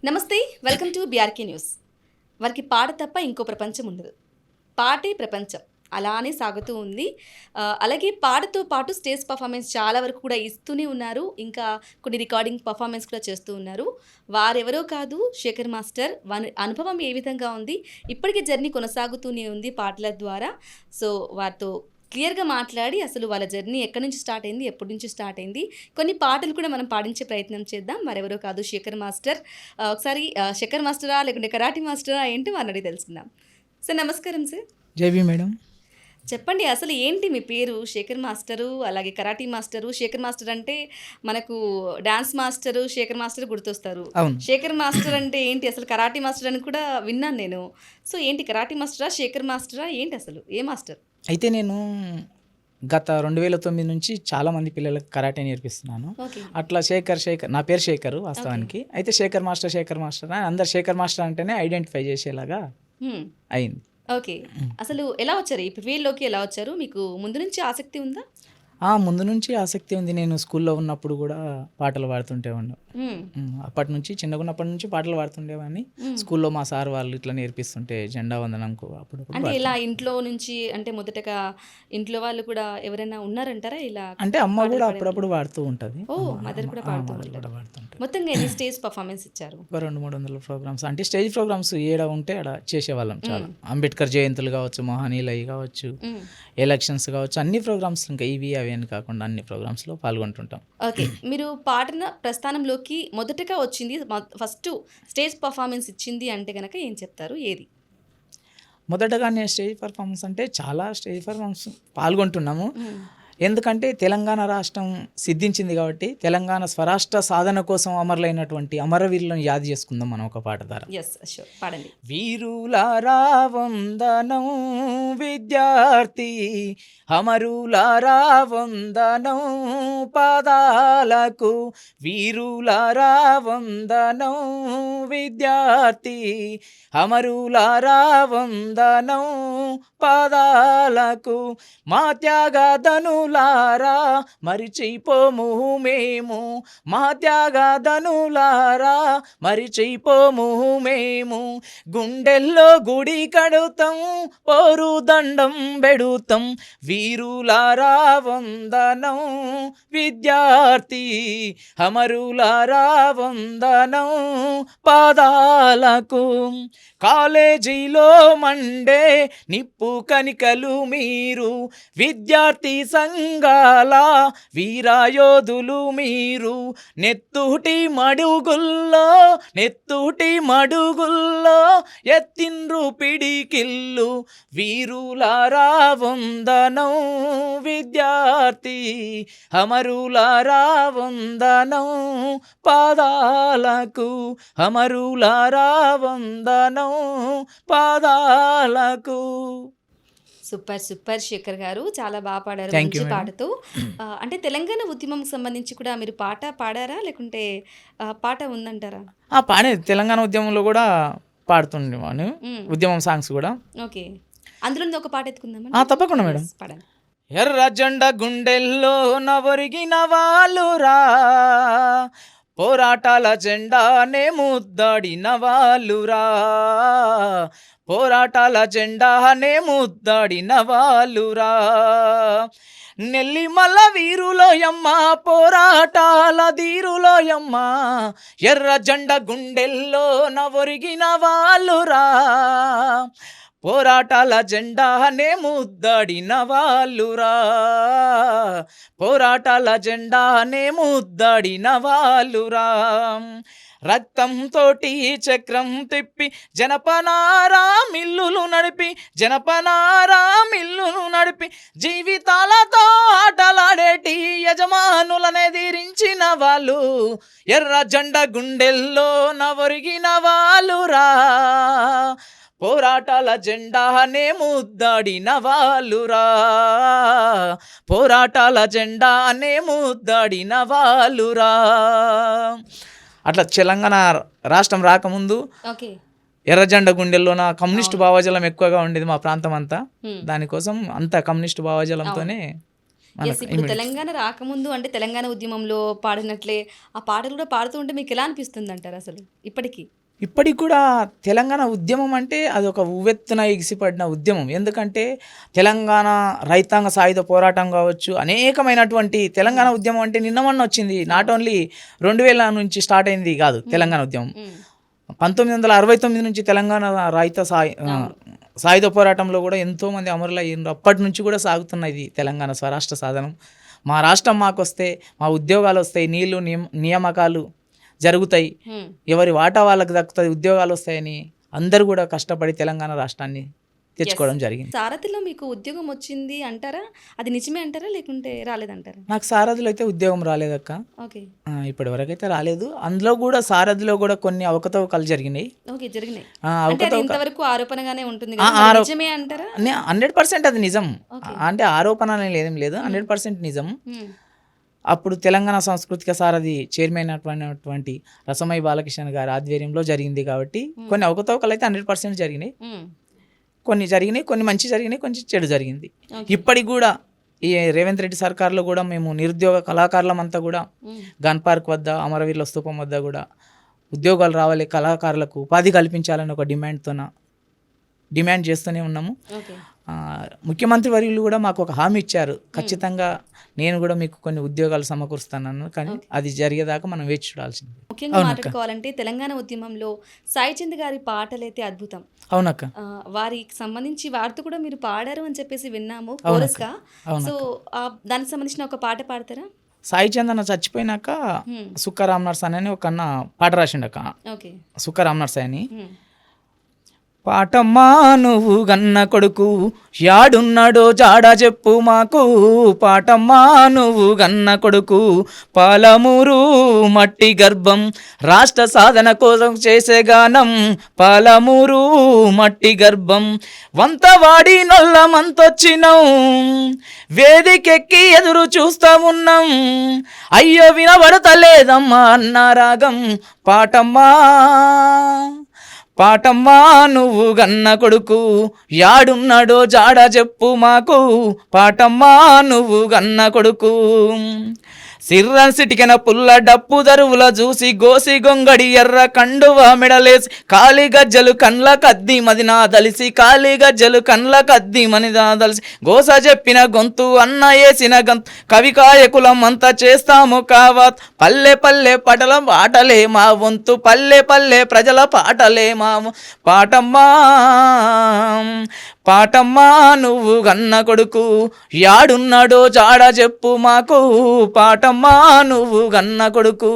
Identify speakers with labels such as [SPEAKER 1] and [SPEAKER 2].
[SPEAKER 1] నమస్తే, welcome to BRK news. వారికి పాట తప్ప ఇంకో ప్రపంచం ఉండదు. పాటే ప్రపంచం. అలానే సాగుతూ ఉంది. అలాగే పాటతో పాటు స్టేజ్ పర్ఫార్మెన్స్ చాలా వరకు కూడా ఇస్తూనే ఉన్నారు. ఇంకా కొన్ని రికార్డింగ్ పర్ఫార్మెన్స్ కూడా చేస్తూ ఉన్నారు. వారెవరో కాదు, శేఖర్ మాస్టర్. వారి అనుభవం ఏ విధంగా ఉంది, ఇప్పటికీ జర్నీ కొనసాగుతూనే ఉంది పాటల ద్వారా. సో వారితో క్లియర్గా మాట్లాడి అసలు వాళ్ళ జర్నీ ఎక్కడి నుంచి స్టార్ట్ అయింది, ఎప్పటి నుంచి స్టార్ట్ అయింది, కొన్ని పాటలు కూడా మనం పాడించే ప్రయత్నం చేద్దాం. మరెవరో కాదు, శేఖర్ మాస్టర్. ఒకసారి శేఖర్ మాస్టరా లేకుంటే కరాటీ మాస్టరా ఏంటి వారిని అడిగి తెలుసుకుందాం. సార్ నమస్కారం సార్.
[SPEAKER 2] JB madam.
[SPEAKER 1] చెప్పండి, అసలు ఏంటి మీ పేరు? శేఖర్ మాస్టరు, అలాగే కరాటీ మాస్టరు. శేఖర్ మాస్టర్ అంటే మనకు డాన్స్ మాస్టరు, శేఖర్ మాస్టర్ గుర్తొస్తారు.
[SPEAKER 2] అవును.
[SPEAKER 1] శేఖర్ మాస్టర్ అంటే ఏంటి అసలు? కరాటీ మాస్టర్ అని కూడా విన్నాను నేను. సో ఏంటి, కరాటీ మాస్టరా, శేఖర్ మాస్టరా, ఏంటి అసలు ఏ మాస్టర్?
[SPEAKER 2] అయితే నేను గత 2009 నుంచి చాలామంది పిల్లలకు కరాటే నేర్పిస్తున్నాను.
[SPEAKER 1] ఓకే.
[SPEAKER 2] అట్లా శేఖర్ నా పేరు శేఖర్ వాస్తవానికి. అయితే శేఖర్ మాస్టర్ అని అందరు శేఖర్ మాస్టర్ అంటేనే ఐడెంటిఫై చేసేలాగా అయింది.
[SPEAKER 1] ఓకే. అసలు ఎలా వచ్చారు ఈ ఫీల్డ్‌లోకి, ఎలా వచ్చారు? మీకు ముందు నుంచి ఆసక్తి ఉందా?
[SPEAKER 2] ముందు నుంచి ఆసక్తి ఉంది. నేను స్కూల్లో ఉన్నప్పుడు కూడా పాటలు పాడుతుంటేవాడిని. అప్పటి నుంచి చిన్నగున్నప్పటి నుంచి పాటలు పాడుతుండేవాడిని. స్కూల్లో మా సార్ వాళ్ళు ఇట్లా నేర్పిస్తుంటే జెండా వందనంకు అప్పుడప్పుడు
[SPEAKER 1] అంటే ఇలా ఇంట్లో నుంచి, అంటే మొదటగా ఇంట్లో వాళ్ళు కూడా ఎవరైనా ఉన్నారంటారా ఇలా?
[SPEAKER 2] అంటే అమ్మ కూడా అప్పుడప్పుడు పాడుతూ ఉంటుంది.
[SPEAKER 1] ఓ, మదర్ కూడా పాడుతూ ఉంటారు. మొత్తంగా ఎన్ని స్టేజ్ పర్ఫార్మెన్స్ ఇచ్చారు?
[SPEAKER 2] ఒక 200-300 ప్రోగ్రామ్స్. అంటే స్టేజ్ ప్రోగ్రామ్స్ ఏడ ఉంటే ఆడ చేసేవాళ్ళం చాలా. అంబేద్కర్ జయంతులు కావచ్చు, మహానీలయి కావచ్చు, ఎలక్షన్స్ కావచ్చు, అన్ని ప్రోగ్రామ్స్, ఇంకా ఇవి అవి అని కాకుండా అన్ని ప్రోగ్రామ్స్లో పాల్గొంటుంటాం.
[SPEAKER 1] ఓకే. మీరు పాడిన ప్రస్థానంలోకి మొదటగా వచ్చింది, ఫస్ట్ స్టేజ్ పర్ఫార్మెన్స్ ఇచ్చింది అంటే కనుక ఏం చెప్తారు? ఏది?
[SPEAKER 2] మొదటగా నేను స్టేజ్ పర్ఫార్మెన్స్ అంటే చాలా స్టేజ్ పర్ఫార్మెన్స్ పాల్గొంటున్నాము. ఎందుకంటే తెలంగాణ రాష్ట్రం సిద్ధించింది కాబట్టి తెలంగాణ స్వరాష్ట్ర సాధన కోసం అమరులైనటువంటి అమరవీరులను యాద చేసుకుందాం మనం ఒక పాట ద్వారా.
[SPEAKER 1] ఎస్ షూర్, పాడండి.
[SPEAKER 2] వీరులారా వందనం విద్యార్థి, అమరులారా వందనం పాదాలకు, వీరులారా వందనం విద్యార్థి, అమరులారా వందనం పాదాలకు, మా త్యాగధనులారా మరిచిపోము మేము, మా త్యాగధనులారా మరిచిపోము మేము, గుండెల్లో గుడి కడుతాం, పోరు దండం పెడుతాం, వీరులారా వందనం విద్యార్థి, అమరులారా వందనం పాదాలకు, కాలేజీలో మండే నిప్పు కనికలు మీరు, విద్యార్థి సంఘాల వీరాయోధులు మీరు, నెత్తుటి మడుగుల్లో ఎత్తిండ్రు పిడికిల్లు, వీరులారా వందనం విద్యార్థి, అమరులారా వందనం పాదాలకు, అమరులారా వందనం పాదాలకు.
[SPEAKER 1] సూపర్ సూపర్ శేఖర్ గారు, చాలా బాగా పాడారు.
[SPEAKER 2] Thank you,
[SPEAKER 1] మంచి
[SPEAKER 2] madam.
[SPEAKER 1] పాటతో. అంటే తెలంగాణ ఉద్యమంకి సంబంధించి కూడా మీరు పాట పాడారా, లేకుంటే పాట ఉందంటారా?
[SPEAKER 2] పాడేది తెలంగాణ ఉద్యమంలో కూడా పాడుతుండేవాను, ఉద్యమం సాంగ్స్ కూడా.
[SPEAKER 1] ఓకే. అందులో ఒక పాట ఎత్తుకుందామా?
[SPEAKER 2] తప్పకుండా మేడం.
[SPEAKER 1] పాడండి.
[SPEAKER 2] ఎర్ర జెండ గుండెల్లో నవరిగిన వాళ్ళురా, పోరాటాల జెండానే ముద్దాడిన వాళ్ళురా, పోరాటాల జెండానే ముద్దాడిన వాళ్ళురా, నెల్లిమల్ల వీరులోయమ్మ పోరాటాల ధీరులోయమ్మ, ఎర్ర జెండ గుండెల్లో నవరిగిన వాళ్ళురా, పోరాటాల జెండానే ముద్దాడిన వాళ్ళురా, పోరాటాల జెండానే ముద్దాడిన వాళ్ళురా, రక్తంతోటి చక్రం తిప్పి జనపనారా మిల్లులు నడిపి జీవితాలతో ఆటలాడేటి యజమానులనే ఎదిరించిన వాళ్ళు, ఎర్ర జెండ గుండెల్లో నవరిగిన వాళ్ళురా, పోరాటాల జెండానే ముద్దాడిన వాళ్ళురా, పోరాటాల జెండానే ముద్దాడిన వాళ్ళురా. అట్లా తెలంగాణ రాష్ట్రం రాకముందు
[SPEAKER 1] ఓకే.
[SPEAKER 2] ఎర్రజెండ గుండెల్లోన కమ్యూనిస్ట్ భావజాలం ఎక్కువగా ఉండేది మా ప్రాంతం అంతా. దానికోసం అంత కమ్యూనిస్ట్ భావజాలంతోనే
[SPEAKER 1] యెస్. ఇప్పుడు తెలంగాణ రాకముందు అంటే తెలంగాణ ఉద్యమంలో పాడినట్లే ఆ పాటలు కూడా పాడుతూ ఉంటే మీకు ఎలా అనిపిస్తుందంటారు అసలు ఇప్పటికి?
[SPEAKER 2] ఇప్పటికి కూడా తెలంగాణ ఉద్యమం అంటే అదొక ఉవ్వెత్తున ఎగిసిపడిన ఉద్యమం. ఎందుకంటే తెలంగాణ రైతాంగ సాయుధ పోరాటం కావచ్చు, అనేకమైనటువంటి తెలంగాణ ఉద్యమం అంటే నిన్న మొన్న వచ్చింది. నాట్ ఓన్లీ 2000 నుంచి స్టార్ట్ అయింది కాదు తెలంగాణ ఉద్యమం. 1969 నుంచి తెలంగాణ సాయుధ పోరాటంలో కూడా ఎంతోమంది అమరులయ్యారు. అప్పటి నుంచి కూడా సాగుతున్న ఇది తెలంగాణ స్వరాష్ట్ర సాధనం. మా రాష్ట్రం మాకొస్తే మా ఉద్యోగాలు వస్తాయి, నీళ్లు నియామకాలు జరుగుతాయి, ఎవరి వాటా వాళ్ళకి దక్కుతుంది, ఉద్యోగాలు వస్తాయని అందరూ కూడా కష్టపడి తెలంగాణ రాష్ట్రాన్ని తెచ్చుకోవడం జరిగింది.
[SPEAKER 1] సారథిలో మీకు ఉద్యోగం వచ్చింది అంటారా? అది నిజమే అంటారా లేకుంటే రాలేదంటారా?
[SPEAKER 2] నాకు సారథిలో అయితే ఉద్యోగం రాలేదక్క.
[SPEAKER 1] ఓకే.
[SPEAKER 2] ఇప్పటి వరకు అయితే రాలేదు. అందులో కూడా సారథిలో కూడా కొన్ని అవకతవకలు జరిగినాయి.
[SPEAKER 1] ఓకే, జరిగినాయి. అంటే అది ఇంతవరకు ఆరోపణగానే ఉంటుంది కదా, మరి నిజమే అంటారా?
[SPEAKER 2] 100% అది నిజం. అంటే ఆరోపణ అనేది ఏం లేదు, 100% నిజం. అప్పుడు తెలంగాణ సాంస్కృతిక సారథి చైర్మన్ అయినటువంటి రసమయ్య బాలకిషన్ గారి ఆధ్వర్యంలో జరిగింది కాబట్టి కొన్ని అవకతవకలు అయితే 100% జరిగినాయి. కొన్ని జరిగినాయి, కొన్ని మంచి జరిగినాయి, కొంచెం చెడు జరిగింది. ఇప్పటికి కూడా ఈ రేవంత్ రెడ్డి సర్కార్లో కూడా మేము నిరుద్యోగ కళాకారులమంతా కూడా గన్ పార్క్ వద్ద, అమరవీరుల స్తూపం వద్ద కూడా ఉద్యోగాలు రావాలి, కళాకారులకు ఉపాధి కల్పించాలని ఒక డిమాండ్ చేస్తూనే ఉన్నాము. ముఖ్యమంత్రి వర్యులు కూడా మాకు ఒక హామీ ఇచ్చారు, ఖచ్చితంగా నేను కూడా మీకు కొన్ని ఉద్యోగాలు సమకూరుస్తాను, కానీ అది జరిగేదాకా మనం వేచి చూడాల్సింది.
[SPEAKER 1] ముఖ్యంగా మాట్లాడుకోవాలంటే తెలంగాణ ఉద్యమంలో సాయి చంద్ గారి పాటలైతే అద్భుతం.
[SPEAKER 2] అవునక్క.
[SPEAKER 1] వారికి సంబంధించి వారితో కూడా మీరు పాడారు అని చెప్పేసి విన్నాము కోరస్ గా. సో దానికి సంబంధించిన ఒక పాట పాడతారా?
[SPEAKER 2] సాయి చంద్ అన్న చచ్చిపోయినాక సుక్క రామనర్స్ అని ఒక అన్న పాట రాసిండక్క. సుక్క రామనర్స్ అని పాటమ్మా నువ్వు గన్న కొడుకు యాడున్నాడో జాడా చెప్పు మాకు, పాటమ్మా నువ్వు గన్న కొడుకు పాలమూరు మట్టి గర్భం రాష్ట్ర సాధన కోసం చేసే గానం, పాలమూరు మట్టి గర్భం వంతవాడి నొల్లమంతొచ్చినాం, వేదికెక్కి ఎదురు చూస్తా ఉన్నాం, అయ్యో వినబడతలేదమ్మా అన్న రాగం, పాటమ్మా నువ్వు గన్న కొడుకు యాడున్నాడో జాడా చెప్పు మాకు, పాటమ్మా నువ్వు గన్న కొడుకు సిర్రన్ సిటికెన పుల్ల డప్పు దరువుల చూసి గోసి గొంగడి ఎర్ర కండువ మెడలేసి కాలి గజ్జలు కండ్ల కద్ది మదినా దలిసి, కాలి గజ్జలు కండ్ల కద్ది మనిదా దలిసి గోస చెప్పిన గొంతు అన్న వేసిన గంతు కవికాయకులం అంతా చేస్తాము కావత్, పల్లె పల్లె పటల పాటలే మా వంతు, పల్లె పల్లె ప్రజల పాటలే మా పాటమ్మా నువ్వు గన్న కొడుకు యాడున్నాడో జాడా చెప్పు మాకు, పాటమ్మా నువ్వు గన్న కొడుకు.